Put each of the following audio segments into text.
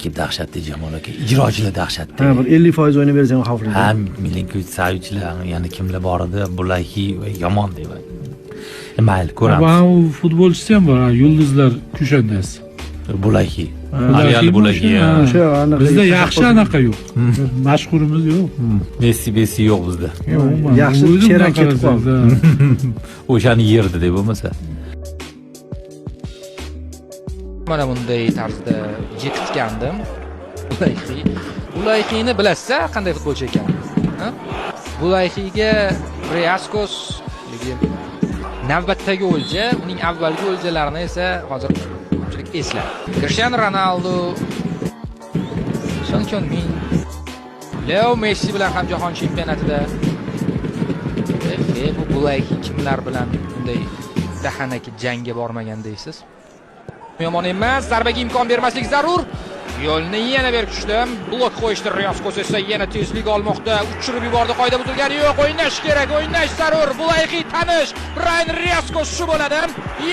Raqib dahshatli Jamol aka, ijrochilar dahshatli. Ha, bir 50% o'ynab bersang xavfli. Ha, Milinkovic Saviclar, yana kimlar bor edi? Bulayhi yomon deb. Mayli, ko'ramiz. Bu futbolchisi ham bor, yulduzlar kushandasi. Bulayhi. Real Bulayhi. O'sha anaqa. Bizda yaxshi anaqa yo'q. Mashhurimiz yo'q. Messi yo'q bizda. Yaxshi cherak ketib qoldi. O'shani yerdi deb bo'lmasa. Mana bunday tarzda yetgandim. Bulayhini bilasizlar qanday futbolchi ekanini? Bulayhiga Riyaskos navbatdagi o'lja, uning avvalgi o'ljalarini esa hozir ko'pchilik eslar. Cristiano Ronaldo, Son Heung-min, Leo Messi bilan ham jahon chempionatida. Bu Bulayhi kimlar bilan bunday dahanaki jangga bormagan deysiz? Yomon emas, zarbaga imkon bermaslik zarur. Yo'lni yana berkishdim. Blok qo'yishdi. Riyaskos esa yana tezlik olmoqda. Uchirib yubordi. Qoida buzilgani yo'q. O'ynash kerak, o'ynash zarur. Bulayhi tanish. Brian Riyaskos shu bo'ladi.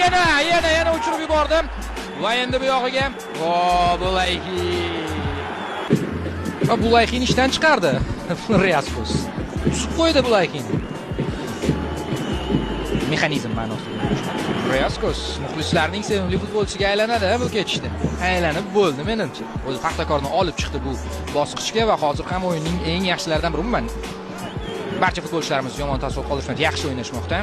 Yana uchirib yubordim. Va endi bu yog'iga. Bulayhi. Va Bulayhini ishdan chiqardi. Riyaskos. Usib qo'ydi Bulayhini. Mexanizm ma'nosida. Riyaskos muxlislarning sevimli futbolchisiga aylanadi bu ketishda. Aylanib bo'ldi menimcha. O'zi Paxtakorni olib chiqdi bu bosqichga va hozir ham o'yinning eng yaxshilaridan biriman. Barcha futbolchilarimiz yomon taassurot qoldirishmadi, yaxshi o'ynashmoqda.